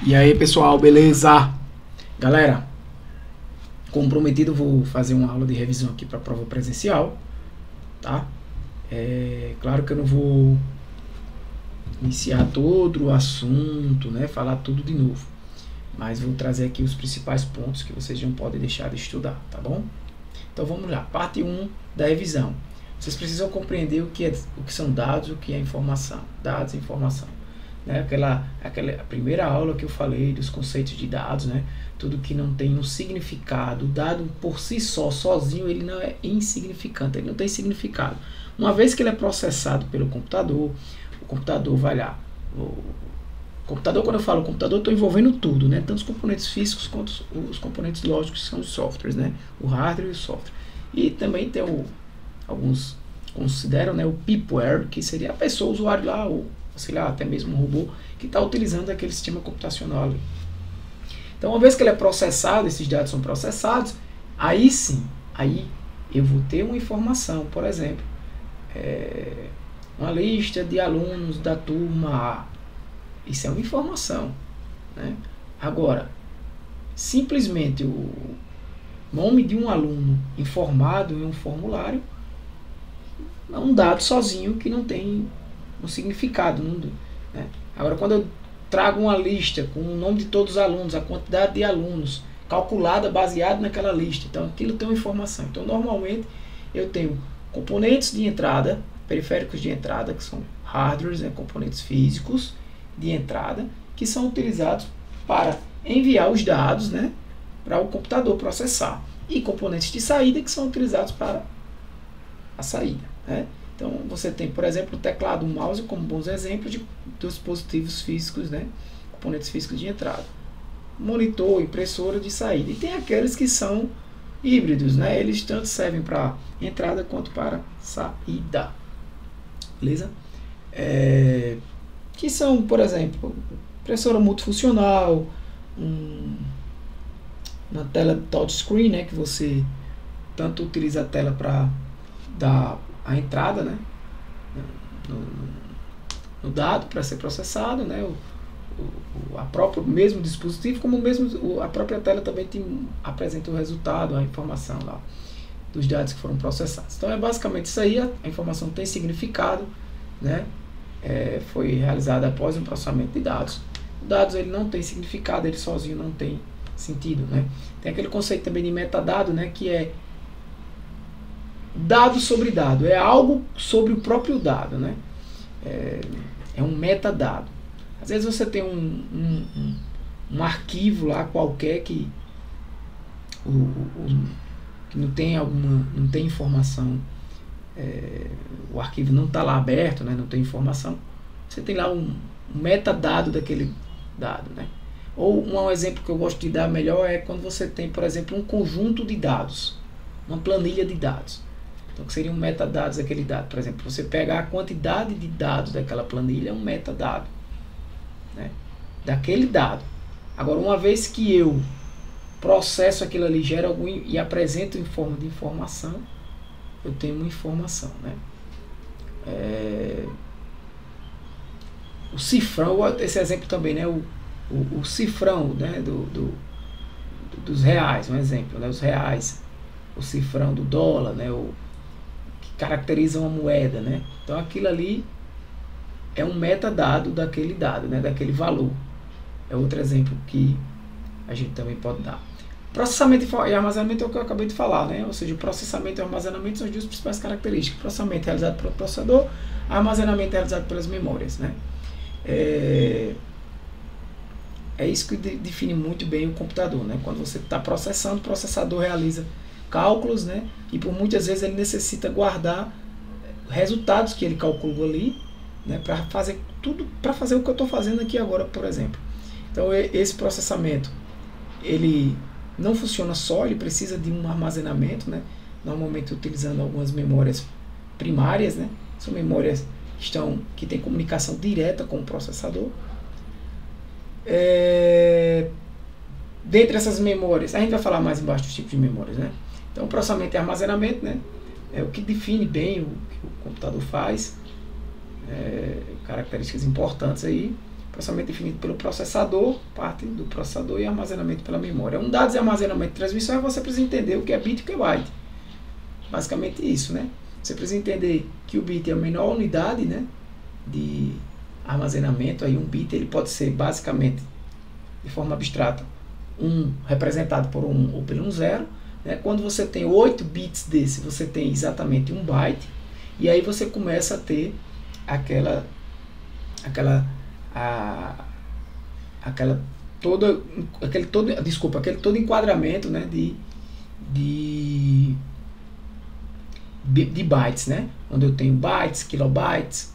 E aí, pessoal, beleza? Galera, como prometido, vou fazer uma aula de revisão aqui para a prova presencial, tá? Claro que eu não vou iniciar todo o assunto, né? Falar tudo de novo, mas vou trazer aqui os principais pontos que vocês não podem deixar de estudar, tá bom? Então vamos lá, parte 1 da revisão. Vocês precisam compreender o que são dados, o que é informação. Dados e informação. Né? Aquela primeira aula que eu falei dos conceitos de dados, né? Tudo que não tem um significado, o dado por si só, sozinho, ele não é insignificante, ele não tem significado. Uma vez que ele é processado pelo computador, o computador vai lá. O computador, quando eu falo computador, eu estou envolvendo tudo, né? Tanto os componentes físicos quanto os componentes lógicos, que são os softwares, né? O hardware e o software. E também tem alguns consideram, né, o peopleware, que seria a pessoa, o usuário lá, ou sei lá, até mesmo um robô, que está utilizando aquele sistema computacional ali. Então, uma vez que ele é processado, esses dados são processados, aí sim, aí eu vou ter uma informação, por exemplo, uma lista de alunos da turma A. Isso é uma informação, né? Agora, simplesmente o nome de um aluno informado em um formulário é um dado sozinho que não tem um significado. Né? Agora, quando eu trago uma lista com o nome de todos os alunos, a quantidade de alunos calculada baseada naquela lista, então aquilo tem uma informação. Então, normalmente, eu tenho componentes de entrada, periféricos de entrada, que são hardwares, né, componentes físicos de entrada, que são utilizados para enviar os dados, né, para o computador processar. E componentes de saída, que são utilizados para a saída. Né? Então, você tem, por exemplo, o teclado, o mouse como bons exemplos de dispositivos físicos, né? Componentes físicos de entrada. Monitor, impressora de saída. E tem aqueles que são híbridos, né? Eles tanto servem para entrada quanto para saída. Beleza? Que são, por exemplo, impressora multifuncional, uma tela touchscreen, né? Que você tanto utiliza a tela para dar a entrada, né, no dado para ser processado, né, a próprio mesmo dispositivo, como mesmo a própria tela também apresenta o resultado, a informação lá dos dados que foram processados. Então é basicamente isso aí. A informação tem significado, né, foi realizada após um processamento de dados. Dados, ele não tem significado, ele sozinho não tem sentido, né. Tem aquele conceito também de metadado, né, que é dado sobre dado, é algo sobre o próprio dado, né? É um metadado. Às vezes você tem um arquivo lá qualquer que não tem não tem informação, o arquivo não está lá aberto, né? Não tem informação. Você tem lá um metadado daquele dado, né? Ou um exemplo que eu gosto de dar melhor é quando você tem, por exemplo, um conjunto de dados, uma planilha de dados. Então, que seriam metadados daquele dado. Por exemplo, você pegar a quantidade de dados daquela planilha, é um metadado, né, daquele dado. Agora, uma vez que eu processo aquilo ali, gero algum e apresento em forma de informação, eu tenho uma informação, né? O cifrão, esse exemplo também, né? O cifrão, né? Dos reais, um exemplo, né? Os reais, o cifrão do dólar, né? Caracteriza uma moeda, né? Então aquilo ali é um metadado daquele dado, né? Daquele valor. É outro exemplo que a gente também pode dar. Processamento e armazenamento é o que eu acabei de falar, né? Ou seja, o processamento e o armazenamento são as duas principais características. O processamento é realizado pelo processador, o armazenamento é realizado pelas memórias, né? É isso que define muito bem o computador, né? Quando você está processando, o processador realiza cálculos, né? E por muitas vezes ele necessita guardar resultados que ele calculou ali, né? Para fazer tudo, para fazer o que eu estou fazendo aqui agora, por exemplo. Então esse processamento, ele não funciona só, ele precisa de um armazenamento, né? Normalmente utilizando algumas memórias primárias, né? São memórias que têm comunicação direta com o processador. Dentre essas memórias, a gente vai falar mais embaixo dos tipos de memórias, né? Então, processamento e armazenamento, né? É o que define bem o que o computador faz, características importantes aí. processamento definido pelo processador, parte do processador, e armazenamento pela memória. Unidades de armazenamento e transmissão é você precisa entender o que é bit e o que é byte. Basicamente isso, né? Você precisa entender que o bit é a menor unidade, né, de armazenamento. Aí um bit ele pode ser basicamente, de forma abstrata, representado por 1 ou pelo 0. Né? Quando você tem 8 bits desse, você tem exatamente 1 byte. E aí você começa a ter aquele todo enquadramento, né, de bytes, né? Onde eu tenho bytes, kilobytes,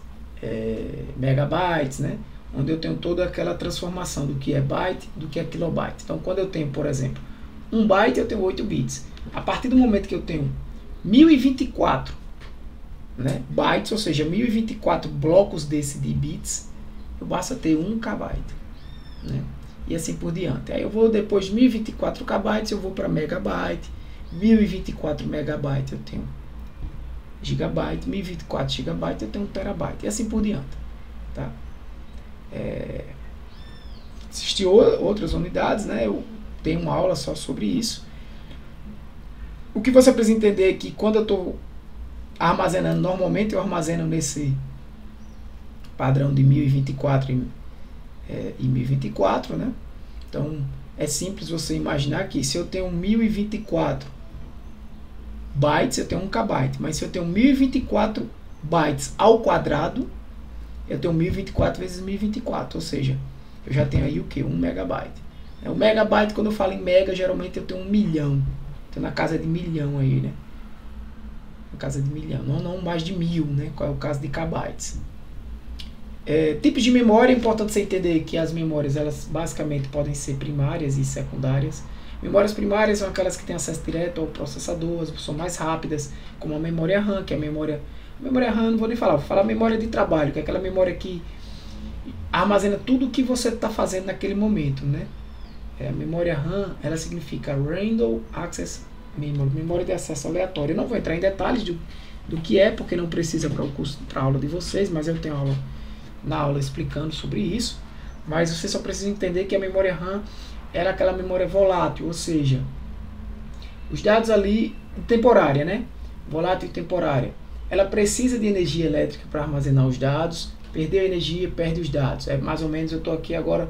megabytes, né? Onde eu tenho toda aquela transformação do que é byte, do que é kilobyte. Então, quando eu tenho, por exemplo, 1 byte, eu tenho 8 bits. A partir do momento que eu tenho 1024, né, bytes, ou seja, 1024 blocos desse de bits, eu basta ter 1 KB, né? E assim por diante. Aí eu vou, depois de 1024 KB, eu vou para megabyte, 1024 megabyte eu tenho gigabyte, 1024 gigabyte eu tenho 1 terabyte, e assim por diante, tá? Existem outras unidades, né? Eu tenho uma aula só sobre isso. O que você precisa entender é que quando eu estou armazenando, normalmente eu armazeno nesse padrão de 1024 e 1024, né? Então é simples você imaginar que se eu tenho 1024 bytes, eu tenho 1 KB, mas se eu tenho 1024 bytes ao quadrado, eu tenho 1024 vezes 1024, ou seja, eu já tenho aí o que? 1 megabyte. O megabyte, quando eu falo em mega, geralmente eu tenho 1 milhão. Estou na casa de milhão aí, né? Na casa de milhão, não mais de 1000, né? Qual é o caso de kbytes. Tipos de memória, é importante você entender que as memórias, elas basicamente podem ser primárias e secundárias. Memórias primárias são aquelas que têm acesso direto ao processador, são mais rápidas, como a memória RAM, que é a memória RAM, não vou nem falar, vou falar memória de trabalho, que é aquela memória que armazena tudo o que você está fazendo naquele momento, né? A memória RAM, ela significa Random Access Memory, memória de acesso aleatório. Eu não vou entrar em detalhes do que é, porque não precisa para o curso, para a aula de vocês, mas eu tenho aula na aula explicando sobre isso. Mas você só precisa entender que a memória RAM era aquela memória volátil, ou seja, os dados ali, temporária, né? Volátil e temporária. Ela precisa de energia elétrica para armazenar os dados. Perdeu a energia, perde os dados. É mais ou menos, eu estou aqui agora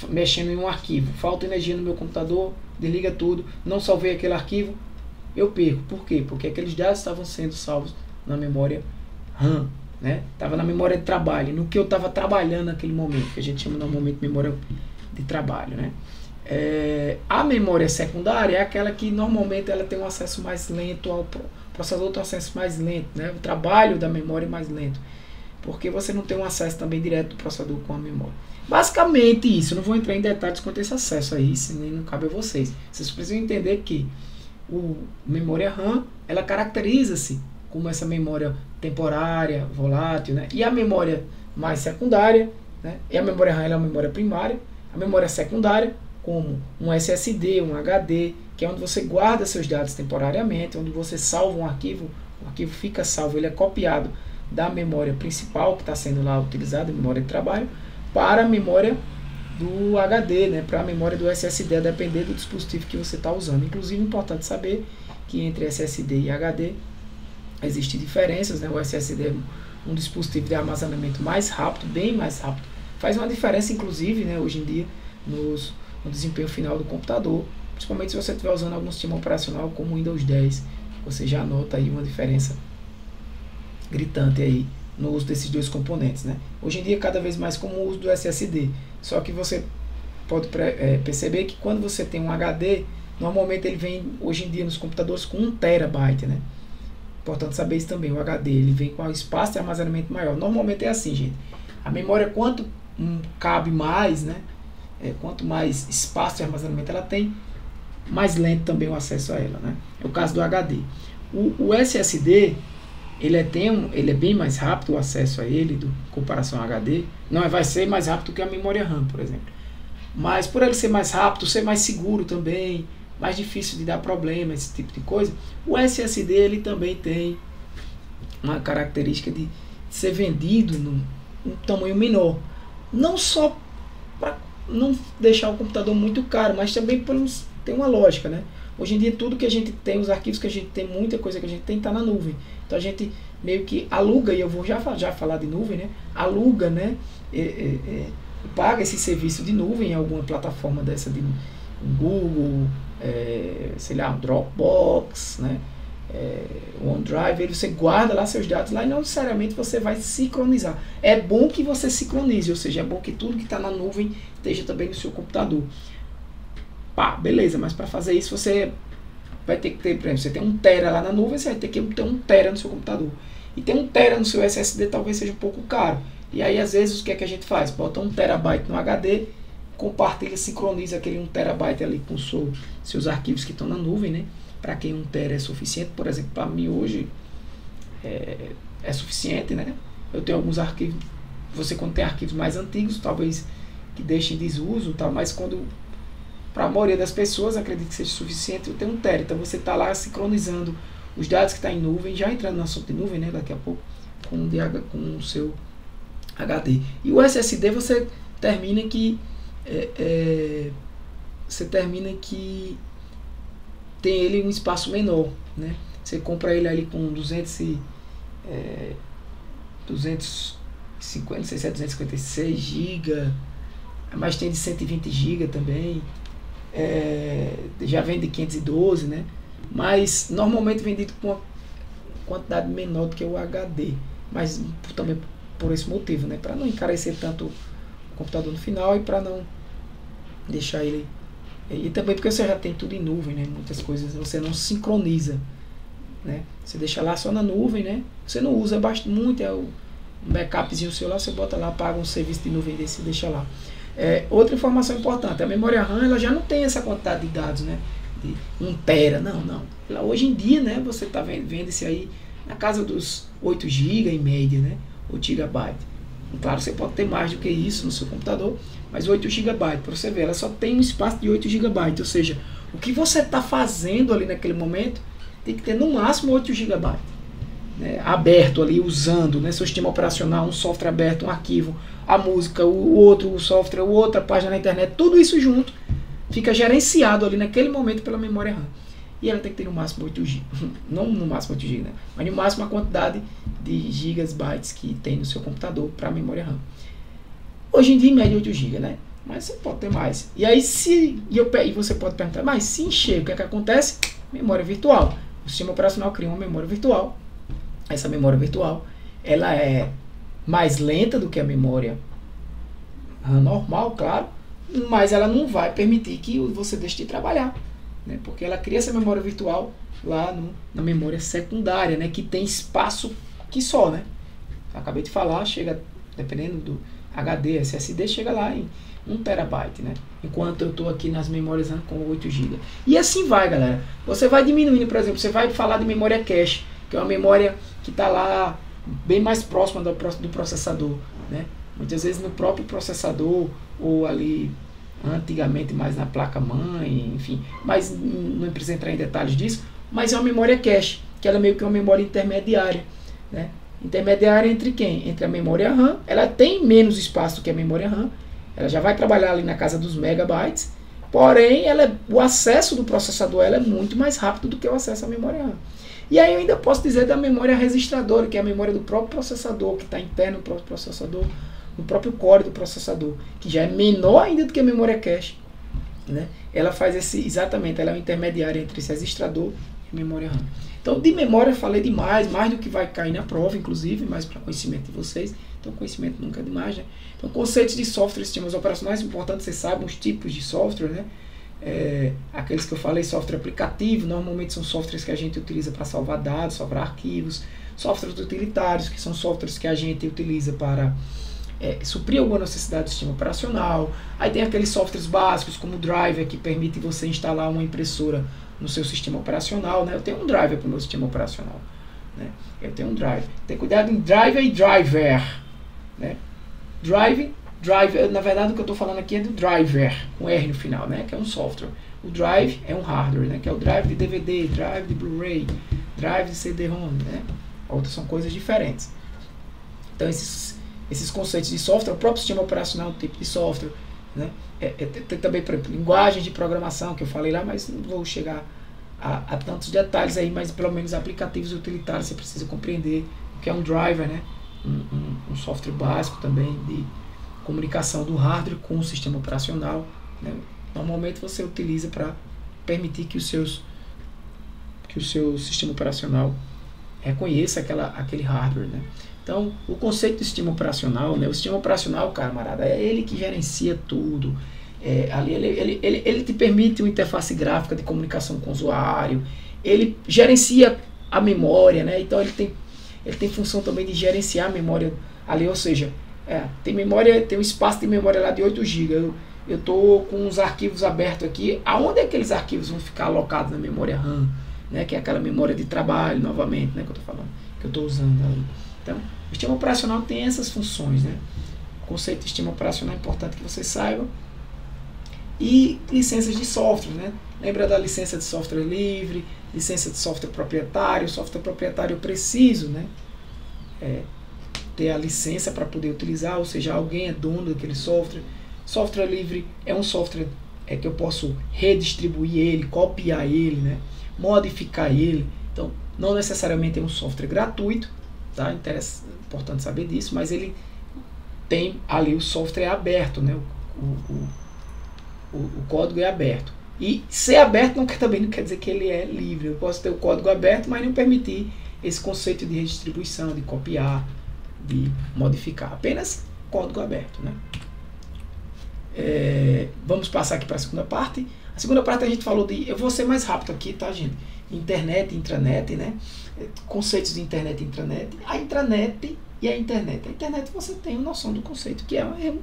mexendo em um arquivo. Falta energia no meu computador, desliga tudo, não salvei aquele arquivo, eu perco. Por quê? Porque aqueles dados estavam sendo salvos na memória RAM, né? Estava na memória de trabalho, no que eu estava trabalhando naquele momento, que a gente chama normalmente de memória de trabalho, né? A memória secundária é aquela que normalmente ela tem um acesso mais lento ao processador, tem um acesso mais lento, né? O trabalho da memória é mais lento, porque você não tem um acesso também direto do processador com a memória. Basicamente isso, eu não vou entrar em detalhes quanto a esse acesso aí, se nem não cabe a vocês. Vocês precisam entender que a memória RAM, ela caracteriza-se como essa memória temporária, volátil, né? E a memória mais secundária, né? E a memória RAM ela é a memória primária, a memória secundária como um SSD, um HD, que é onde você guarda seus dados temporariamente, onde você salva um arquivo, o arquivo fica salvo, ele é copiado da memória principal que está sendo lá utilizada, a memória de trabalho, para a memória do HD, né, para a memória do SSD, a depender do dispositivo que você está usando. Inclusive, é importante saber que entre SSD e HD existem diferenças, né? O SSD é um dispositivo de armazenamento mais rápido, bem mais rápido. Faz uma diferença, inclusive, né, hoje em dia, no desempenho final do computador, principalmente se você estiver usando algum sistema operacional como o Windows 10. Você já nota aí uma diferença gritante aí no uso desses dois componentes, né? Hoje em dia, cada vez mais como o uso do SSD. Só que você pode perceber que quando você tem um HD, normalmente ele vem, hoje em dia, nos computadores com 1 terabyte, né? Importante saber isso também, o HD, ele vem com um espaço de armazenamento maior. Normalmente é assim, gente. A memória, quanto cabe mais, né? Quanto mais espaço de armazenamento ela tem, mais lento também o acesso a ela, né? É o caso do HD. O SSD, ele é bem mais rápido o acesso a ele, em comparação ao HD. Não vai ser mais rápido que a memória RAM, por exemplo. Mas por ele ser mais rápido, ser mais seguro também, mais difícil de dar problema, esse tipo de coisa, o SSD ele também tem uma característica de ser vendido num tamanho menor. Não só para não deixar o computador muito caro, mas também tem uma lógica, né? Hoje em dia tudo que a gente tem, os arquivos que a gente tem, muita coisa que a gente tem está na nuvem. Então a gente meio que aluga, e eu vou já falar de nuvem, né? Aluga, né? Paga esse serviço de nuvem em alguma plataforma dessa de Google, sei lá, um Dropbox, né? OneDrive, aí você guarda lá seus dados lá e não necessariamente você vai sincronizar. É bom que você sincronize, ou seja, é bom que tudo que está na nuvem esteja também no seu computador. Pá, beleza, mas para fazer isso você vai ter que ter, por exemplo, você tem 1 tera lá na nuvem, você vai ter que ter 1 tera no seu computador. E ter 1 tera no seu SSD talvez seja um pouco caro. E aí às vezes o que é que a gente faz? Bota 1 terabyte no HD, compartilha, sincroniza aquele 1 terabyte ali com seus arquivos que estão na nuvem, né? Para quem 1 tera é suficiente, por exemplo, para mim hoje é suficiente, né? Eu tenho alguns arquivos, você quando tem arquivos mais antigos, talvez que deixem em desuso, tal, mas quando para a maioria das pessoas, acredito que seja suficiente, eu tenho 1 tera. Então você está lá sincronizando os dados que estão em nuvem, já entrando no assunto de nuvem, né? Daqui a pouco, com o seu HD. E o SSD você termina que tem ele um espaço menor, né? Você compra ele ali com 250, não sei se é 256 GB, mas tem de 120 GB também, já vem de 512, né? Mas normalmente vendido com uma quantidade menor do que o HD, mas também por esse motivo, né? Para não encarecer tanto o computador no final e para não deixar ele. E também porque você já tem tudo em nuvem, né? Muitas coisas você não sincroniza, né? Você deixa lá só na nuvem, né? Você não usa muito, um backupzinho seu lá, você bota lá, paga um serviço de nuvem desse e deixa lá. Outra informação importante, a memória RAM ela já não tem essa quantidade de dados, né? De 1 tera, não. Hoje em dia, né? Você está vendo esse aí na casa dos 8 GB em média, né? 8 GB. Claro, você pode ter mais do que isso no seu computador, mas 8 GB, para você ver, ela só tem um espaço de 8 GB, ou seja, o que você está fazendo ali naquele momento tem que ter no máximo 8 GB, né, aberto ali, usando, né, seu sistema operacional, um software aberto, um arquivo, a música, o outro software, outra página na internet, tudo isso junto, fica gerenciado ali naquele momento pela memória RAM. E ela tem que ter no máximo 8 GB, não no máximo 8 GB, né? Mas no máximo a quantidade de gigabytes que tem no seu computador para a memória RAM. Hoje em dia, em média, 8 GB, né? Mas você pode ter mais. E aí, e você pode perguntar, mas se encher, o que é que acontece? Memória virtual. O sistema operacional cria uma memória virtual. Essa memória virtual, ela é mais lenta do que a memória RAM normal, claro, mas ela não vai permitir que você deixe de trabalhar, né? Porque ela cria essa memória virtual lá na memória secundária, né? Que tem espaço que só, né? Acabei de falar, chega, dependendo do HD, SSD, chega lá em 1 terabyte, né? Enquanto eu estou aqui nas memórias com 8 GB. E assim vai, galera. Você vai diminuindo, por exemplo, você vai falar de memória cache, que é uma memória que está lá bem mais próxima do processador, né? Muitas vezes no próprio processador ou ali antigamente mais na placa-mãe, enfim, mas não precisa entrar em detalhes disso, mas é uma memória cache, que ela é meio que uma memória intermediária, né? Intermediária entre quem? Entre a memória RAM, ela tem menos espaço do que a memória RAM, ela já vai trabalhar ali na casa dos megabytes, porém o acesso do processador ela é muito mais rápido do que o acesso à memória RAM. E aí eu ainda posso dizer da memória registradora, que é a memória do próprio processador, que está interno no próprio processador, no próprio core do processador, que já é menor ainda do que a memória cache, né? Ela faz exatamente, ela é um intermediário entre esse registrador e a memória RAM. Então, de memória eu falei demais, mais do que vai cair na prova, inclusive, mais para conhecimento de vocês. Então, conhecimento nunca é demais, né? Então, conceitos de software e sistemas operacionais, é importante que vocês saibam os tipos de software, né? Aqueles que eu falei, software aplicativo, normalmente são softwares que a gente utiliza para salvar dados, salvar arquivos. Softwares utilitários, que são softwares que a gente utiliza para suprir alguma necessidade do sistema operacional. Aí tem aqueles softwares básicos, como o Driver, que permite você instalar uma impressora no seu sistema operacional, né? Eu tenho um Driver para o meu sistema operacional, né? Eu tenho um Driver. Tem cuidado em Driver e Driver, né? Driver, na verdade o que eu estou falando aqui é do Driver, com R no final, né? Que é um software. O Drive é um hardware, né? Que é o Drive de DVD, Drive de Blu-ray, Drive de CD-ROM, né? Outras são coisas diferentes. Então esses esses conceitos de software. O próprio sistema operacional é um tipo de software, né? Tem também, por exemplo, linguagens de programação, que eu falei lá, mas não vou chegar a tantos detalhes aí, mas pelo menos aplicativos utilitários você precisa compreender o que é um driver, né? Um software básico também de comunicação do hardware com o sistema operacional, né? Normalmente você utiliza para permitir que o seu sistema operacional reconheça aquele hardware, né? Então, o conceito do sistema operacional, né? O sistema operacional, camarada, é ele que gerencia tudo. Ele te permite uma interface gráfica de comunicação com o usuário, ele gerencia a memória, né? Então ele tem função também de gerenciar a memória ali, ou seja, tem um espaço de memória lá de 8 GB. Eu estou com os arquivos abertos aqui. Aonde é que aqueles arquivos vão ficar alocados na memória RAM? Né? Que é aquela memória de trabalho, novamente, né? Que eu estou falando, que eu estou usando ali. Então, o sistema operacional tem essas funções, né? O conceito de sistema operacional é importante que você saiba. E licenças de software, né? Lembra da licença de software livre, licença de software proprietário. Software proprietário eu preciso, né? Ter a licença para poder utilizar, ou seja, alguém é dono daquele software. Software livre é um software que eu posso redistribuir ele, copiar ele, né? Modificar ele. Então, não necessariamente é um software gratuito, tá? Importante saber disso, mas ele tem ali o software aberto, né? O código é aberto. E ser aberto também não quer dizer que ele é livre. Eu posso ter o código aberto, mas não permitir esse conceito de redistribuição, de copiar, de modificar. Apenas código aberto, né? Vamos passar aqui para a segunda parte. A segunda parte a gente falou de... Eu vou ser mais rápido aqui, tá, gente? Internet, intranet, né? Conceitos de internet e intranet. A intranet e a internet. A internet você tem uma noção do conceito, que é um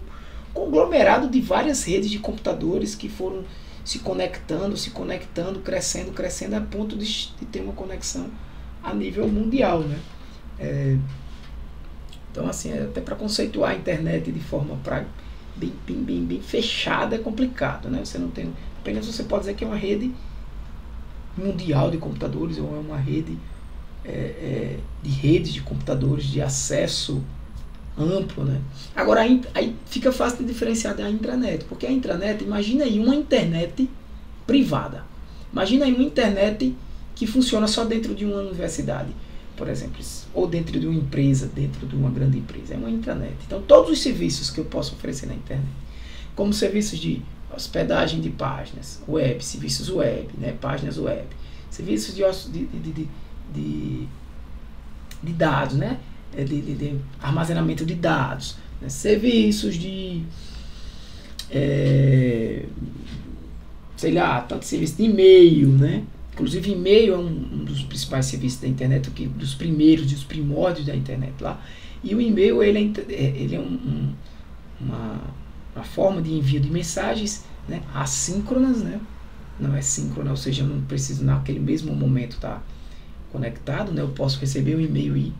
conglomerado de várias redes de computadores que foram se conectando, crescendo a ponto de ter uma conexão a nível mundial, né? Então, assim, até para conceituar a internet de forma bem fechada é complicado, né? Você não tem... Apenas você pode dizer que é uma rede mundial de computadores, ou é uma rede de redes de computadores de acesso amplo, né? Agora aí fica fácil de diferenciar da intranet, porque a intranet, imagina aí uma internet privada, imagina aí uma internet que funciona só dentro de uma universidade, por exemplo, ou dentro de uma empresa, dentro de uma grande empresa, é uma intranet. Então todos os serviços que eu posso oferecer na internet, como serviços de hospedagem de páginas web, serviços web, né, páginas web, serviços de dados, né, de armazenamento de dados, né, serviços de sei lá, tanto serviço de e-mail, né? Inclusive e-mail é um dos principais serviços da internet, dos primeiros, dos primórdios da internet lá. E o e-mail ele é uma forma de envio de mensagens, né, assíncronas, né? Não é síncrona, ou seja, eu não preciso naquele mesmo momento estar conectado, né? Eu posso receber um e-mail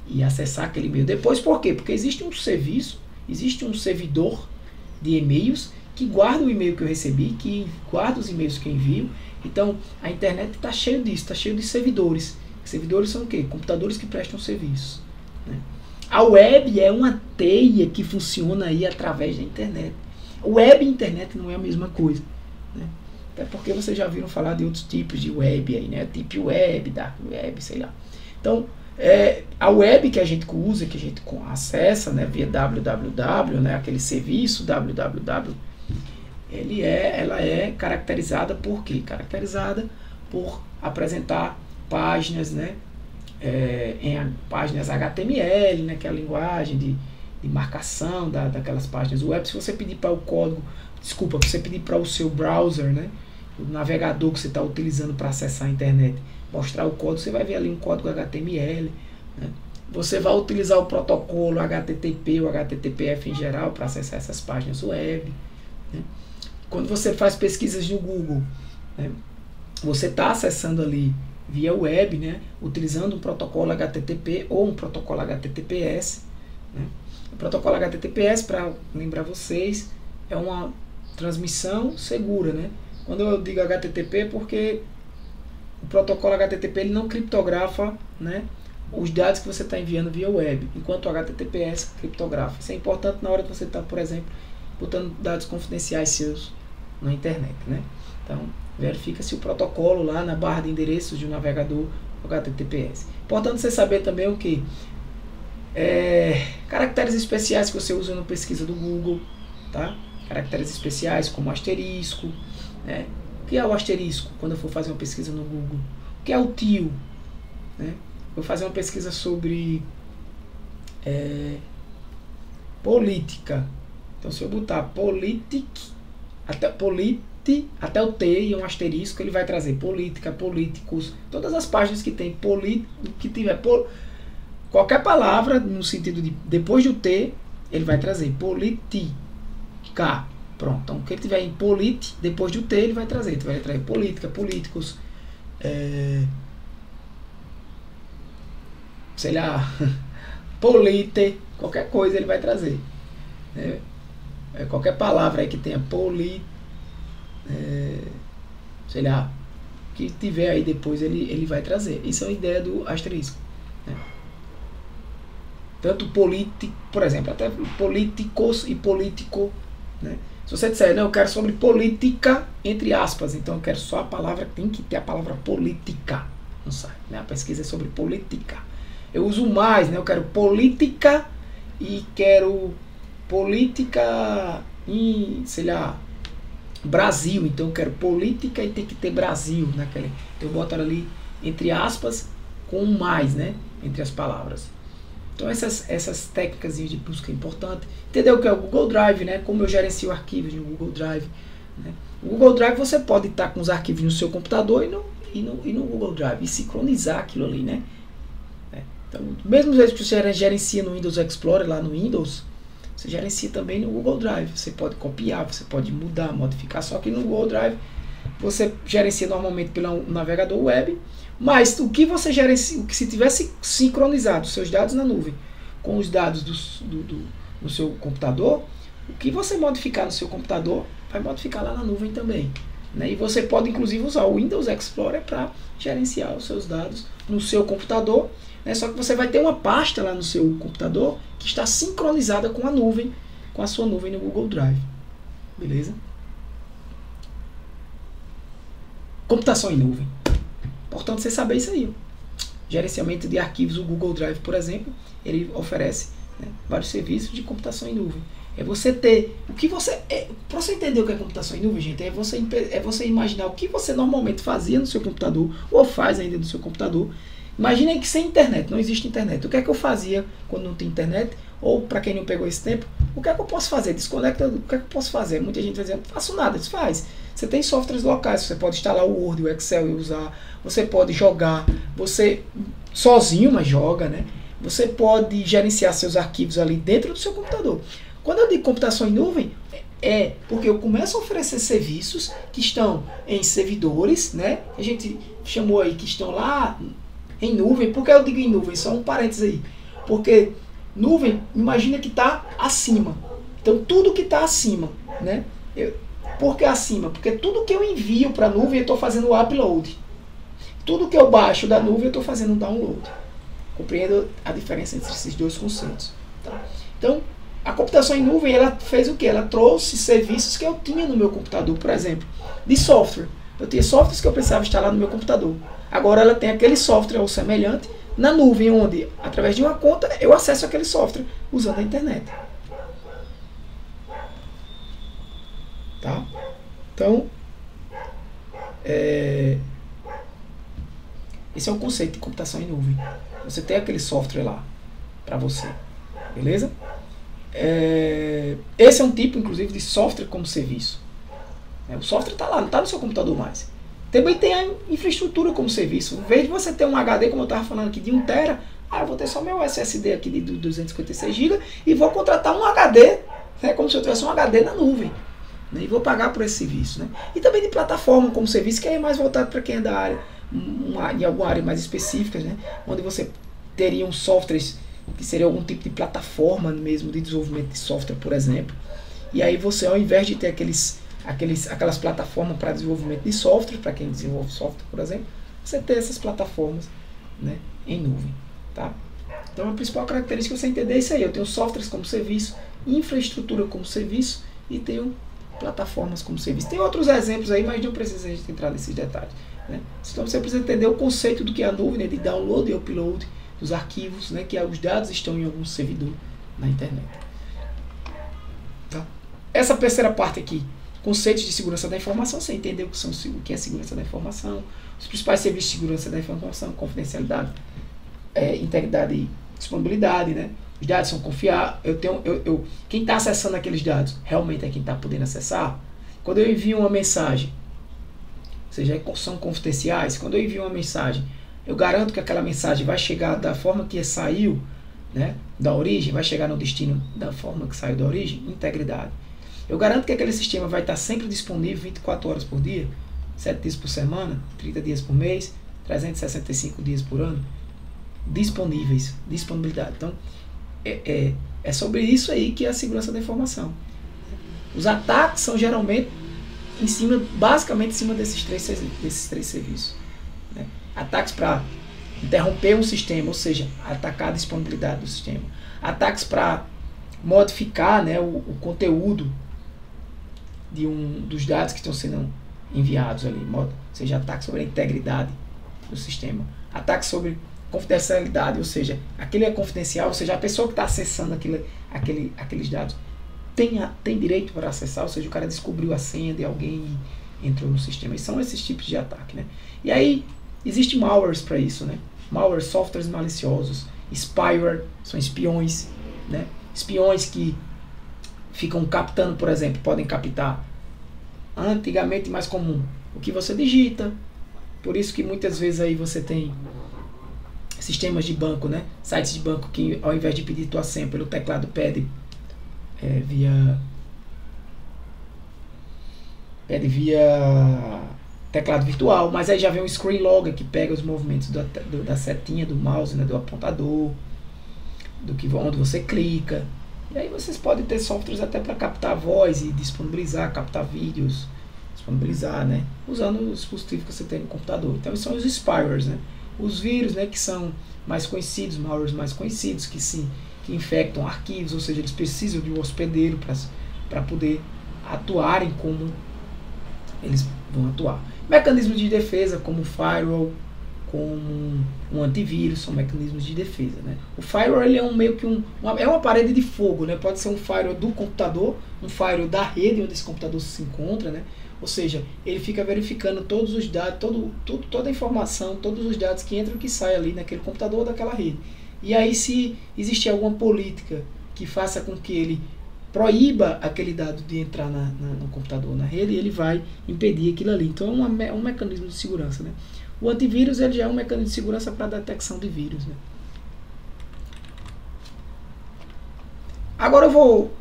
e acessar aquele e-mail depois. Por quê? Porque existe um serviço, existe um servidor de e-mails que guarda o e-mail que eu recebi, que guarda os e-mails que eu envio. Então, a internet está cheio disso, está cheio de servidores. Servidores são o quê? Computadores que prestam serviços, né? A web é uma teia que funciona aí através da internet. Web e internet não é a mesma coisa, né? Até porque vocês já viram falar de outros tipos de web aí, né? Deep web, dark web, sei lá. Então, a web que a gente usa, que a gente acessa, né, via www, né, aquele serviço www, ela é caracterizada por quê? Caracterizada por apresentar páginas, né, em páginas HTML, né, que é a linguagem de marcação daquelas páginas web. Se você pedir para o código, desculpa, você pedir para o seu browser, né, o navegador que você está utilizando para acessar a internet, mostrar o código, você vai ver ali um código HTML, né? Você vai utilizar o protocolo HTTP ou HTTPS em geral para acessar essas páginas web, né? Quando você faz pesquisas no Google, né, você está acessando ali via web, né, utilizando um protocolo HTTP ou um protocolo HTTPS, né? O protocolo HTTPS, para lembrar vocês, é uma transmissão segura, né? Quando eu digo HTTP, porque o protocolo HTTP ele não criptografa, né, os dados que você está enviando via web, enquanto o HTTPS criptografa. Isso é importante na hora que você está, por exemplo, botando dados confidenciais seus na internet, né? Então, verifica se o protocolo lá na barra de endereços de um navegador HTTPS. Importante você saber também o que? Caracteres especiais que você usa na pesquisa do Google, tá? Caracteres especiais como asterisco, né? O que é o asterisco quando eu for fazer uma pesquisa no Google? O que é o tio? Né? Vou fazer uma pesquisa sobre política. Então, se eu botar até o T e um asterisco, ele vai trazer política, políticos, todas as páginas que tem que tiver qualquer palavra no sentido de depois do T, ele vai trazer política. Pronto. Então, o que ele tiver em depois do T, ele vai trazer. Ele vai trazer política, políticos, sei lá, polite, qualquer coisa ele vai trazer. Né? Qualquer palavra aí que tenha sei lá, que tiver aí depois ele vai trazer. Isso é a ideia do asterisco. Né? Tanto político, por exemplo, até políticos e político. Né? Se você disser, não, eu quero sobre política, entre aspas, então eu quero só a palavra, tem que ter a palavra política no site. Né? A pesquisa é sobre política. Eu uso mais, né? Eu quero política e quero política em, sei lá, Brasil. Então eu quero política e tem que ter Brasil naquele. Então eu boto ali entre aspas com mais, né? Entre as palavras. Então essas técnicas de busca é importante. Entendeu o que é o Google Drive, né? Como eu gerencio arquivos no Google Drive. Né? O Google Drive você pode estar com os arquivos no seu computador e no Google Drive e sincronizar aquilo ali, né? Então, mesmo que você gerencia no Windows Explorer, lá no Windows, você gerencia também no Google Drive. Você pode copiar, você pode mudar, modificar, só que no Google Drive você gerencia normalmente pelo navegador web, mas o que você gerencia, o que se tivesse sincronizado os seus dados na nuvem com os dados do seu computador, o que você modificar no seu computador, vai modificar lá na nuvem também. Né? E você pode inclusive usar o Windows Explorer para gerenciar os seus dados no seu computador. Né? Só que você vai ter uma pasta lá no seu computador que está sincronizada com a nuvem, com a sua nuvem no Google Drive. Beleza? Computação em nuvem. Importante você saber isso aí. Gerenciamento de arquivos, o Google Drive, por exemplo, ele oferece, né, vários serviços de computação em nuvem. É você ter o que você. Para você entender o que é computação em nuvem, gente, é você imaginar o que você normalmente fazia no seu computador, ou faz ainda no seu computador. Imaginem que sem internet, não existe internet. O que é que eu fazia quando não tem internet? Ou para quem não pegou esse tempo, o que é que eu posso fazer? Desconecta, o que é que eu posso fazer? Muita gente vai dizer, não faço nada, desfaz. Você tem softwares locais, você pode instalar o Word, o Excel e usar. Você pode jogar, você sozinho, mas joga, né? Você pode gerenciar seus arquivos ali dentro do seu computador. Quando eu digo computação em nuvem, é porque eu começo a oferecer serviços que estão em servidores, né? A gente chamou aí que estão lá em nuvem. Por que eu digo em nuvem? Só um parênteses aí. Porque nuvem, imagina que está acima. Então, tudo que está acima, né? Por que acima? Porque tudo que eu envio para a nuvem, eu estou fazendo o upload. Tudo que eu baixo da nuvem, eu estou fazendo o download. Compreendo a diferença entre esses dois conceitos. Tá? Então, a computação em nuvem, ela fez o quê? Ela trouxe serviços que eu tinha no meu computador, por exemplo, de software. Eu tinha softwares que eu precisava instalar no meu computador. Agora ela tem aquele software ou semelhante na nuvem, onde, através de uma conta, eu acesso aquele software usando a internet. Tá? Então, esse é o conceito de computação em nuvem. Você tem aquele software lá para você. Beleza? Esse é um tipo, inclusive, de software como serviço. O software está lá, não está no seu computador mais. Também tem a infraestrutura como serviço. Em vez de você ter um HD, como eu estava falando aqui, de 1 TB, eu vou ter só meu SSD aqui de 256 GB e vou contratar um HD, né, como se eu tivesse um HD na nuvem. Né, e vou pagar por esse serviço. Né? E também de plataforma como serviço, que é mais voltado para quem é da área, em alguma área mais específica, né, onde você teria um softwares que seria algum tipo de plataforma mesmo de desenvolvimento de software, por exemplo. E aí você, ao invés de ter aquelas plataformas para desenvolvimento de software, para quem desenvolve software, por exemplo, você ter essas plataformas, né, em nuvem. tá? Então a principal característica é você entender isso aí. Eu tenho softwares como serviço, infraestrutura como serviço e tenho plataformas como serviço. Tem outros exemplos aí, mas não precisa a gente entrar nesses detalhes, né? Então você precisa entender o conceito do que é a nuvem, né, de download e upload dos arquivos, né, que os dados estão em algum servidor na internet. Tá? Essa terceira parte aqui, conceitos de segurança da informação, você entendeu o que é segurança da informação, os principais serviços de segurança da informação, confidencialidade, integridade e disponibilidade, né? Os dados são confiáveis. Quem está acessando aqueles dados realmente é quem está podendo acessar. Quando eu envio uma mensagem, ou seja, são confidenciais. Quando eu envio uma mensagem, eu garanto que aquela mensagem vai chegar da forma que saiu, né, da origem, vai chegar no destino da forma que saiu da origem. Integridade. Eu garanto que aquele sistema vai estar sempre disponível 24 horas por dia, 7 dias por semana, 30 dias por mês, 365 dias por ano. Disponíveis, disponibilidade. Então, é sobre isso aí que é a segurança da informação. Os ataques são geralmente basicamente em cima desses três serviços, né? Ataques para interromper um sistema, ou seja, atacar a disponibilidade do sistema. Ataques para modificar, né, o conteúdo dos dados que estão sendo enviados ali, ou seja, ataques sobre a integridade do sistema. Ataques sobre confidencialidade, ou seja, aquele é confidencial, ou seja, a pessoa que está acessando aqueles dados tem direito para acessar, ou seja, o cara descobriu a senha de alguém e entrou no sistema. E são esses tipos de ataque, né? E aí, existe malwares para isso, né? Malware, softwares maliciosos, spyware, são espiões, né? Espiões que ficam captando, por exemplo, podem captar, antigamente mais comum, o que você digita. Por isso que muitas vezes aí você tem sistemas de banco, né? Sites de banco que ao invés de pedir tua senha pelo teclado pede via teclado virtual, mas aí já vem um screen logger que pega os movimentos da setinha do mouse, né, do apontador, onde você clica. E aí vocês podem ter softwares até para captar voz e disponibilizar, captar vídeos, disponibilizar, né, usando o dispositivo que você tem no computador. Então são os spywares, né? Os vírus, né, que são mais conhecidos, malwares mais conhecidos, que infectam arquivos, ou seja, eles precisam de um hospedeiro para poder atuarem como eles vão atuar. Mecanismos de defesa, como o firewall, como um antivírus, são mecanismos de defesa, né? O firewall ele é meio que uma parede de fogo, né? Pode ser um firewall do computador, um firewall da rede onde esse computador se encontra, né? Ou seja, ele fica verificando todos os dados, toda a informação, todos os dados que entram e que saem ali naquele computador ou daquela rede. E aí, se existir alguma política que faça com que ele proíba aquele dado de entrar no computador, na rede, ele vai impedir aquilo ali. Então é um mecanismo de segurança, né? O antivírus ele já é um mecanismo de segurança para detecção de vírus, né? Agora eu vou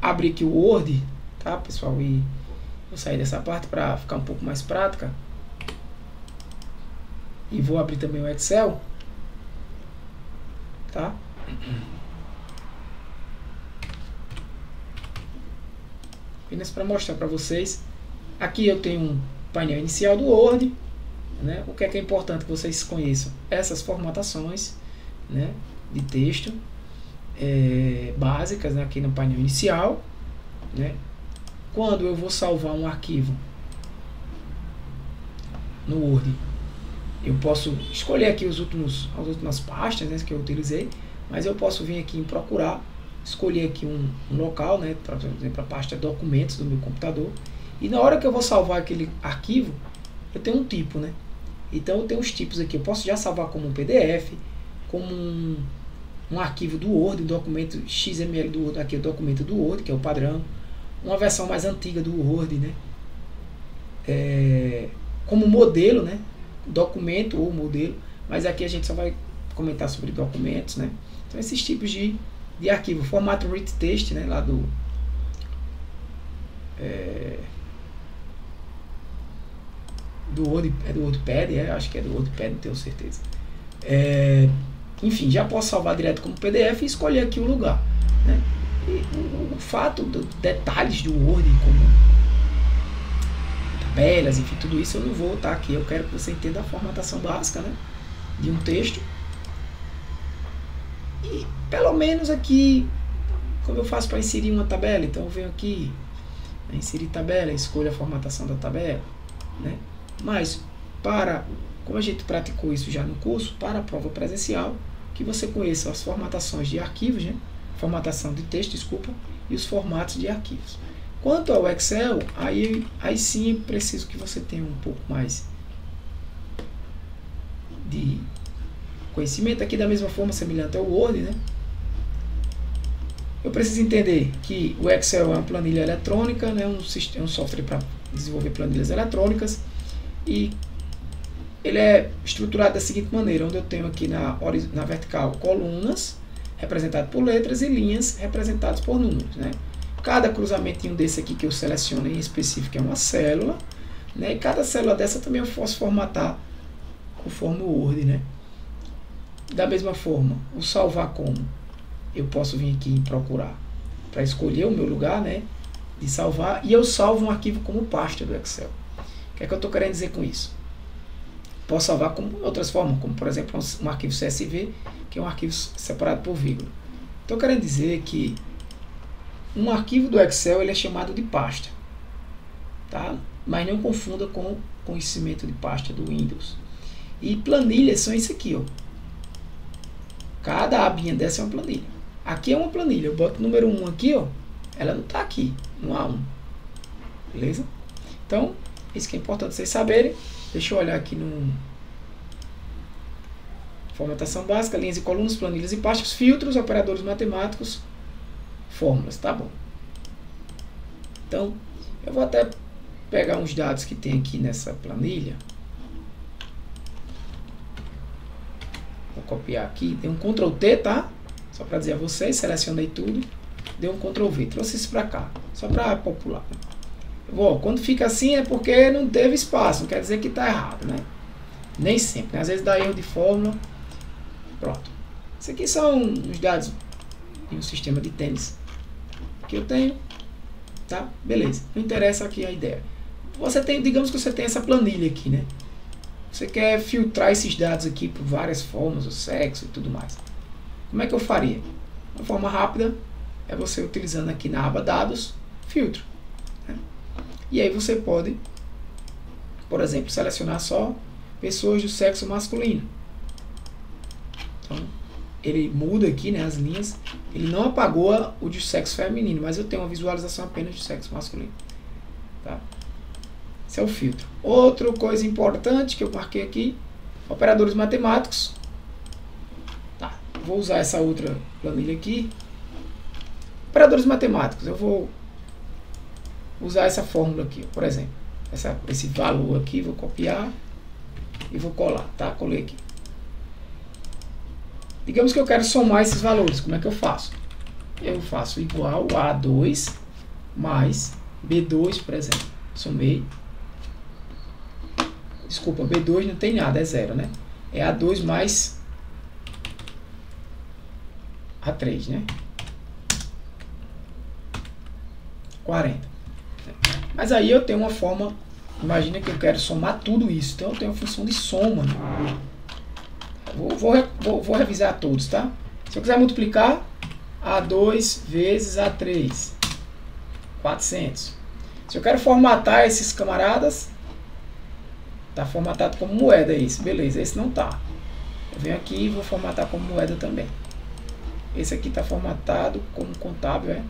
abrir aqui o Word, tá, pessoal? E vou sair dessa parte para ficar um pouco mais prática. E vou abrir também o Excel, tá? Apenas para mostrar para vocês. Aqui eu tenho um painel inicial do Word, né? O que é importante que vocês conheçam? Essas formatações, né, de texto básicas, né, aqui no painel inicial, né? Quando eu vou salvar um arquivo no Word, eu posso escolher aqui as últimas pastas, né, que eu utilizei, mas eu posso vir aqui em procurar, escolher aqui um local, né, por exemplo, a pasta documentos do meu computador, e na hora que eu vou salvar aquele arquivo, eu tenho um tipo, né? Então eu tenho os tipos aqui, eu posso já salvar como um PDF, como um arquivo do Word, um documento XML do Word, aqui é o documento do Word, que é o padrão, uma versão mais antiga do Word, né? Como modelo, né? Documento ou modelo, mas aqui a gente só vai comentar sobre documentos, né? Então esses tipos de arquivo, formato rich text, né? Lá do WordPad, acho que é do WordPad, não tenho certeza. Enfim, já posso salvar direto como PDF e escolher aqui o lugar, né? E o fato dos detalhes do Word, como tabelas, enfim, tudo isso eu não vou estar aqui. Eu quero que você entenda a formatação básica, né, de um texto. E pelo menos aqui, como eu faço para inserir uma tabela, então eu venho aqui, inserir tabela, escolho a formatação da tabela, né? Mas como a gente praticou isso já no curso, para a prova presencial, que você conheça as formatações de arquivos, né? Formatação de texto, desculpa, e os formatos de arquivos. Quanto ao Excel, aí sim preciso que você tenha um pouco mais de conhecimento. Aqui da mesma forma, semelhante ao Word, né? Eu preciso entender que o Excel é uma planilha eletrônica, né? Um software para desenvolver planilhas eletrônicas, e ele é estruturado da seguinte maneira, onde eu tenho aqui na vertical colunas representadas por letras e linhas representadas por números, né? Cada cruzamentinho desse aqui que eu seleciono em específico é uma célula, né? E cada célula dessa também eu posso formatar conforme o Word, né? Da mesma forma, o salvar como? Eu posso vir aqui em procurar para escolher o meu lugar, né, de salvar, e eu salvo um arquivo como pasta do Excel. O que é que eu estou querendo dizer com isso? Posso salvar como outras formas, como por exemplo um arquivo CSV, que é um arquivo separado por vírgula. Estou querendo dizer que um arquivo do Excel ele é chamado de pasta, tá? Mas não confunda com o conhecimento de pasta do Windows. E planilhas são isso aqui, ó. Cada abinha dessa é uma planilha. Aqui é uma planilha, eu boto o número 1 aqui, ó, ela não está aqui, no A1. Beleza? Então, isso que é importante vocês saberem. Deixa eu olhar aqui no formatação básica, linhas e colunas, planilhas e pastas, filtros, operadores matemáticos, fórmulas, tá bom? Então, eu vou até pegar uns dados que tem aqui nessa planilha. Vou copiar aqui, tem um Ctrl T, tá? Só para dizer a vocês, selecionei tudo, dei um Ctrl V, trouxe isso para cá, só para popular. Bom, quando fica assim é porque não teve espaço, não quer dizer que está errado, né? Nem sempre, né? Às vezes dá erro de fórmula. Pronto. Isso aqui são os dados de um sistema de tênis que eu tenho, tá? Beleza, não interessa aqui a ideia. Você tem, digamos que você tem essa planilha aqui, né? Você quer filtrar esses dados aqui por várias formas, o sexo e tudo mais. Como é que eu faria? Uma forma rápida é você utilizando aqui na aba dados, filtro. Né? E aí você pode, por exemplo, selecionar só pessoas do sexo masculino. Então, ele muda aqui, né, as linhas. Ele não apagou o de sexo feminino, mas eu tenho uma visualização apenas de sexo masculino. Tá? Esse é o filtro. Outra coisa importante que eu marquei aqui, operadores matemáticos. Tá, vou usar essa outra planilha aqui. Operadores matemáticos, eu vou usar essa fórmula aqui, por exemplo. Esse valor aqui, vou copiar e vou colar, tá? Colei aqui. Digamos que eu quero somar esses valores, como é que eu faço? Eu faço igual a A2 mais B2, por exemplo. Somei. Desculpa, B2 não tem nada, é zero, né? É A2 mais A3, né? 40. Mas aí eu tenho uma forma, imagina que eu quero somar tudo isso, então eu tenho a função de soma, né? Vou revisar todos, tá? Se eu quiser multiplicar, A2 vezes A3, 400. Se eu quero formatar esses camaradas, tá formatado como moeda esse, beleza, esse não tá. Eu venho aqui e vou formatar como moeda também. Esse aqui tá formatado como contábil,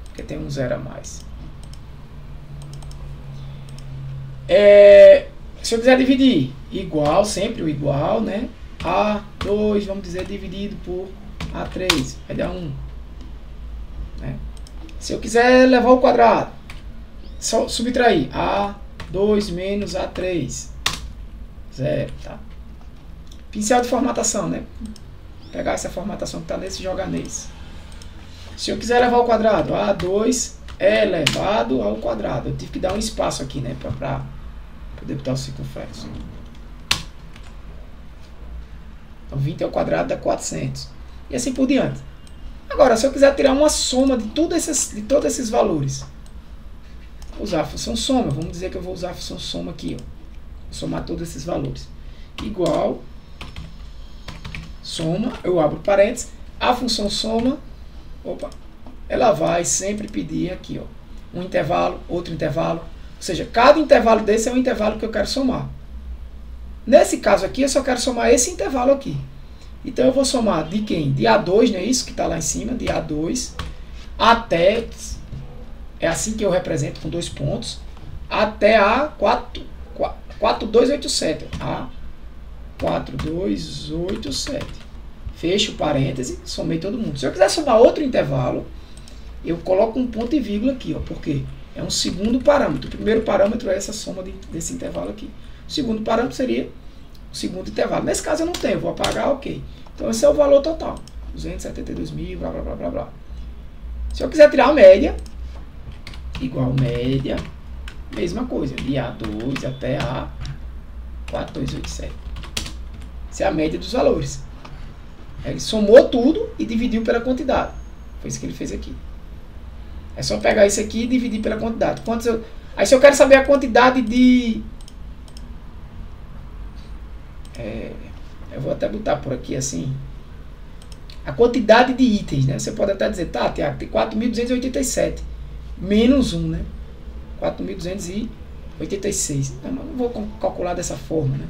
porque tem um zero a mais. Se eu quiser dividir, igual, sempre o igual, né? A2, vamos dizer, dividido por A3, vai dar 1. Né? Se eu quiser levar ao quadrado, só subtrair A2 menos A3, 0, tá? Pincel de formatação, né? Pegar essa formatação que está nesse e jogar nesse. Se eu quiser levar ao quadrado, A2 é elevado ao quadrado. Eu tive que dar um espaço aqui, né? Para poder botar o circunflexo. Então 20 ao quadrado dá 400. E assim por diante. Agora, se eu quiser tirar uma soma de todos esses valores, vou usar a função soma. Vamos dizer que eu vou usar a função soma aqui. Ó. Vou somar todos esses valores. igual soma, eu abro parênteses, a função soma, opa, ela vai sempre pedir aqui, ó, um intervalo, outro intervalo, ou seja, cada intervalo desse é um intervalo que eu quero somar. Nesse caso aqui, eu só quero somar esse intervalo aqui. Então, eu vou somar de quem? De A2, não é isso que está lá em cima, de A2 até, é assim que eu represento com 2 pontos, até a 4287. A 4287. Fecho o parêntese, somei todo mundo. Se eu quiser somar outro intervalo, eu coloco um ponto e vírgula aqui, ó, porque é um segundo parâmetro. O primeiro parâmetro é essa soma desse intervalo aqui. O segundo parâmetro seria o segundo intervalo. Nesse caso eu não tenho, vou apagar, ok. Então esse é o valor total. 272 mil, blá, blá, blá, blá, blá. Se eu quiser tirar a média, igual média, mesma coisa, de A2 até a 4287. Essa é a média dos valores. Ele somou tudo e dividiu pela quantidade. Foi isso que ele fez aqui. É só pegar isso aqui e dividir pela quantidade. Aí se eu quero saber a quantidade de... eu vou até botar por aqui assim. A quantidade de itens, né? Você pode até dizer, tá, Tiago, tem 4.287. Menos 1, né? 4.286. Não, mas não vou calcular dessa forma, né?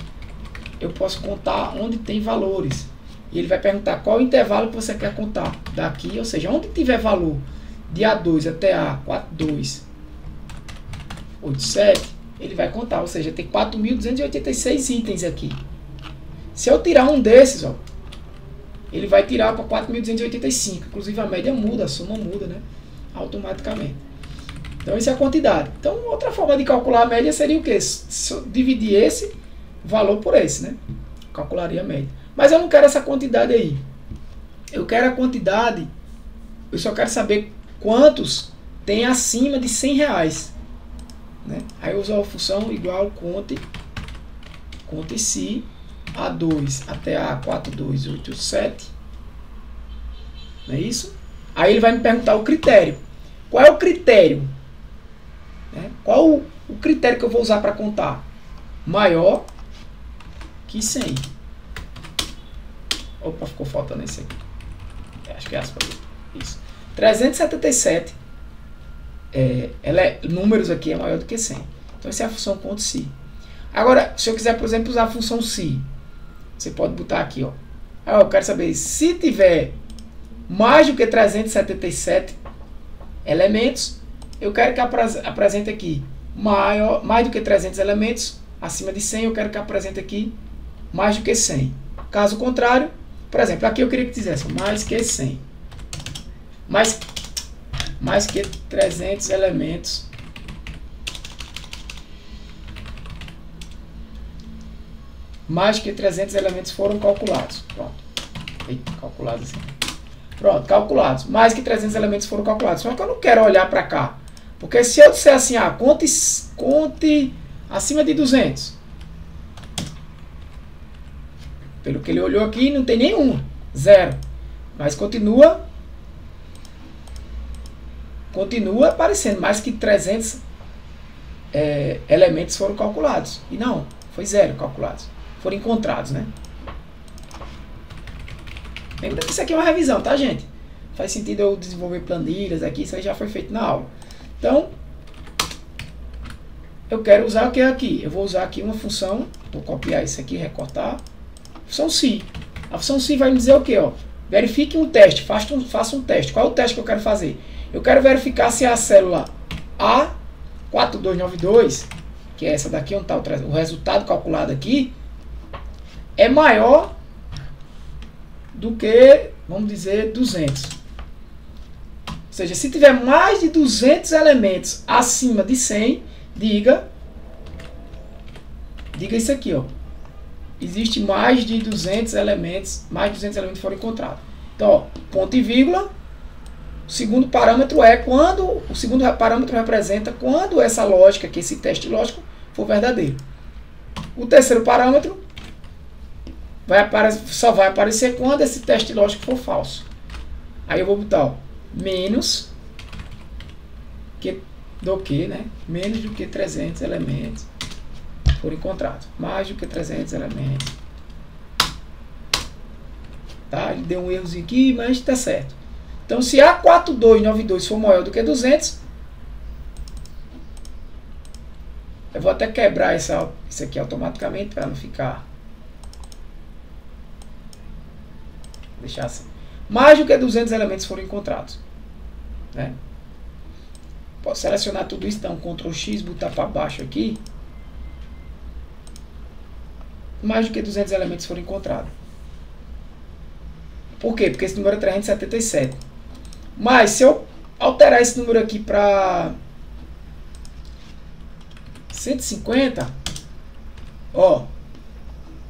Eu posso contar onde tem valores. E ele vai perguntar qual o intervalo que você quer contar daqui, ou seja, onde tiver valor de A2 até a 4287, ele vai contar, ou seja, tem 4.286 itens aqui. Se eu tirar um desses, ó, ele vai tirar para 4.285, inclusive a média muda, a soma muda, né? Automaticamente. Então, isso é a quantidade. Então, outra forma de calcular a média seria o quê? Dividir esse valor por esse, né? Calcularia a média. Mas eu não quero essa quantidade aí. Eu quero a quantidade, eu só quero saber quantos tem acima de R$100, né? Aí eu uso a função igual conte se A2 até a 4287. Não é isso? Aí ele vai me perguntar o critério. Qual é o critério? Qual o critério que eu vou usar para contar? Maior que 100. Opa, ficou faltando esse aqui. Acho que é aspas. Isso. 377. Números aqui é maior do que 100. Então essa é a função conte se. Agora, se eu quiser, por exemplo, usar a função se, você pode botar aqui, ó. Eu quero saber se tiver mais do que 377 elementos, eu quero que apresente aqui mais do que 300 elementos, acima de 100, eu quero que apresente aqui mais do que 100. Caso contrário, por exemplo, aqui eu queria que fizesse mais que 100. Mais que 300 elementos. Mais que 300 elementos foram calculados. Pronto. Eita, calculados assim. Pronto, calculados. Mais que 300 elementos foram calculados. Só que eu não quero olhar para cá. Porque se eu disser assim, conte acima de 200. Pelo que ele olhou aqui, não tem nenhuma. Zero. Mas continua aparecendo. Mais que 300 elementos foram calculados. E não, foi zero calculados. Foram encontrados, né? Lembra que isso aqui é uma revisão, tá, gente? Faz sentido eu desenvolver planilhas aqui, isso aí já foi feito na aula. Então, eu quero usar o que é aqui? Eu vou usar aqui uma função, vou copiar isso aqui, recortar. Função se. A função se vai me dizer o que, ó? Verifique um teste, faça um teste. Qual é o teste que eu quero fazer? Eu quero verificar se a célula A4292, que é essa daqui, onde está o resultado calculado aqui, é maior do que, vamos dizer, 200. Ou seja, se tiver mais de 200 elementos acima de 100, diga isso aqui, ó. Existe mais de 200 elementos, foram encontrados. Então, ó, ponto e vírgula. O segundo parâmetro representa quando essa lógica, que esse teste lógico, for verdadeiro. O terceiro parâmetro só vai aparecer quando esse teste lógico for falso. Aí eu vou botar, ó, menos do que 300 elementos foram encontrados. Mais do que 300 elementos. Tá? Ele deu um errozinho aqui, mas está certo. Então, se A4292 for maior do que 200, eu vou até quebrar isso aqui automaticamente para não ficar... Deixar assim. Mais do que 200 elementos foram encontrados. Né? Posso selecionar tudo isso, dar um Ctrl X, botar para baixo aqui. Mais do que 200 elementos foram encontrados. Por quê? Porque esse número é 377. Mas se eu alterar esse número aqui para 150, ó,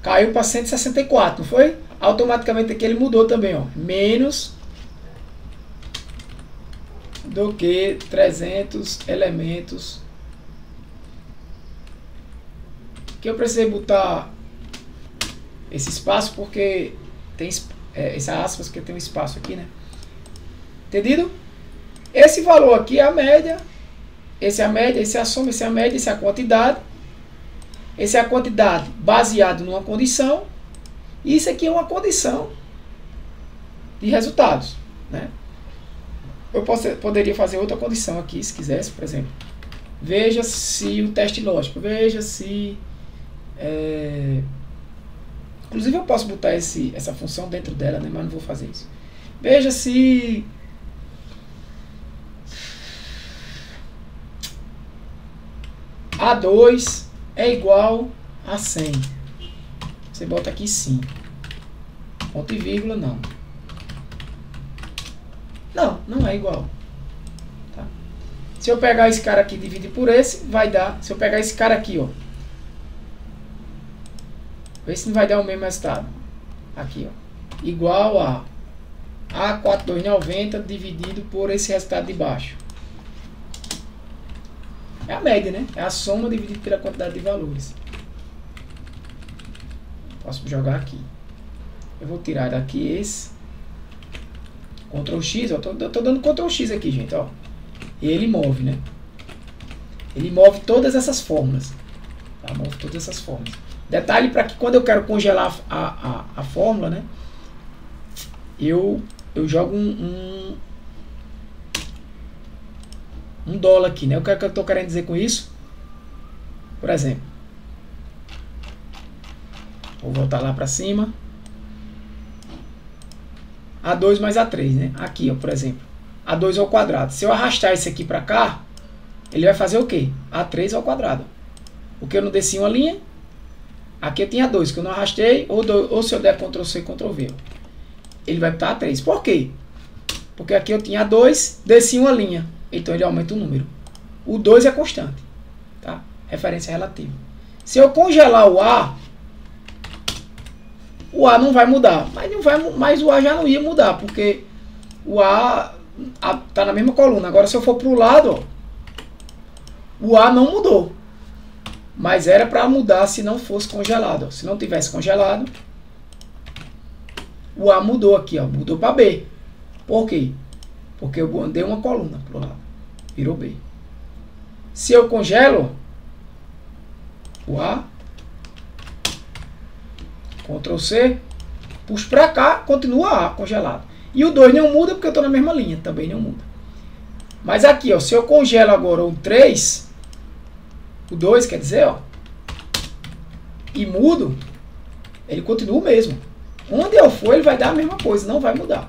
caiu para 164, não foi? Automaticamente aqui ele mudou também, ó, menos do que 300 elementos. Que eu precisei botar esse espaço porque tem essa aspas que tem um espaço aqui, né? Entendido? Esse valor aqui é a média, esse é a média, esse é a soma, esse é a média, esse é a quantidade. Esse é a quantidade baseado numa condição. E isso aqui é uma condição de resultados, né? Eu poderia fazer outra condição aqui, se quisesse, por exemplo. Veja se o teste lógico, veja se... Inclusive eu posso botar essa função dentro dela, né? Mas não vou fazer isso. Veja se... A2 é igual a 100. Você bota aqui sim. Ponto e vírgula, não. Não é igual. Tá? Se eu pegar esse cara aqui e dividir por esse, vai dar... Se eu pegar esse cara aqui, ó. Vê se não vai dar o mesmo resultado. Aqui, ó. Igual a A4290 dividido por esse resultado de baixo. É a média, né? É a soma dividida pela quantidade de valores. Posso jogar aqui. Eu vou tirar daqui esse. Ctrl X, ó. Tô dando Ctrl X aqui, gente, ó. E ele move, né? Ele move todas essas fórmulas. Tá? Move todas essas fórmulas. Detalhe para que quando eu quero congelar a fórmula, né? Eu jogo um dólar aqui, né? O que eu estou querendo dizer com isso? Por exemplo, vou voltar lá para cima. A2 mais A3, né? Aqui, ó, por exemplo. A2 ao quadrado. Se eu arrastar esse aqui para cá, ele vai fazer o quê? A3 ao quadrado. Porque eu não desci uma linha. Aqui eu tinha 2, que eu não arrastei. Ou se eu der Ctrl C, Ctrl V. Ele vai botar A3. Por quê? Porque aqui eu tinha 2, desci uma linha. Então ele aumenta o número. O 2 é constante. Tá? Referência relativa. Se eu congelar o A não vai mudar. Mas o A já não ia mudar. Porque o A está na mesma coluna. Agora se eu for para o lado, ó, o A não mudou. Mas era para mudar se não fosse congelado. Ó. Se não tivesse congelado, o A mudou aqui. Ó, mudou para B. Por quê? Porque eu andei uma coluna para o lado. Virou B. Se eu congelo o A, Ctrl C, puxo para cá, continua A congelado. E o 2 não muda porque eu estou na mesma linha. Também não muda. Mas aqui, ó, se eu congelo agora o 3, o 2 quer dizer, ó, e mudo, ele continua o mesmo. Onde eu for, ele vai dar a mesma coisa, não vai mudar.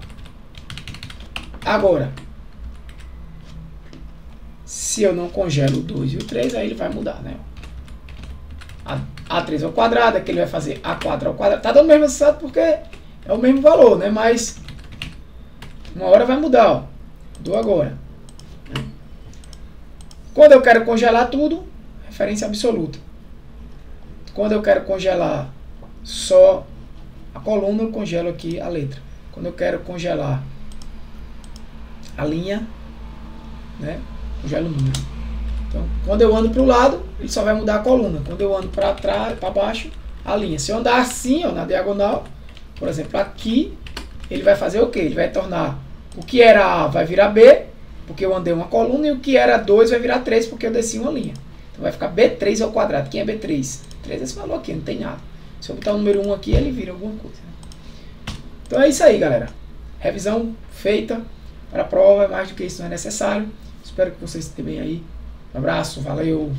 Agora, se eu não congelo o 2 e o 3, aí ele vai mudar, né? A3 ao quadrado, aqui ele vai fazer A4 ao quadrado. Tá dando o mesmo resultado porque é o mesmo valor, né? Mas uma hora vai mudar, ó. Mudou agora. Quando eu quero congelar tudo, referência absoluta. Quando eu quero congelar só a coluna, eu congelo aqui a letra. Quando eu quero congelar a linha, né, congelo o número. Então, quando eu ando para o lado, ele só vai mudar a coluna. Quando eu ando para trás, para baixo, a linha. Se eu andar assim, ó, na diagonal, por exemplo, aqui, ele vai fazer o quê? Ele vai tornar o que era A vai virar B, porque eu andei uma coluna, e o que era 2 vai virar 3, porque eu desci uma linha. Então vai ficar B3 ao quadrado. Quem é B3? 3 é esse valor aqui, não tem nada. Se eu botar o número 1 aqui, ele vira alguma coisa. Então é isso aí, galera. Revisão feita para a prova. Mais do que isso não é necessário. Espero que vocês estejam bem aí. Um abraço, valeu!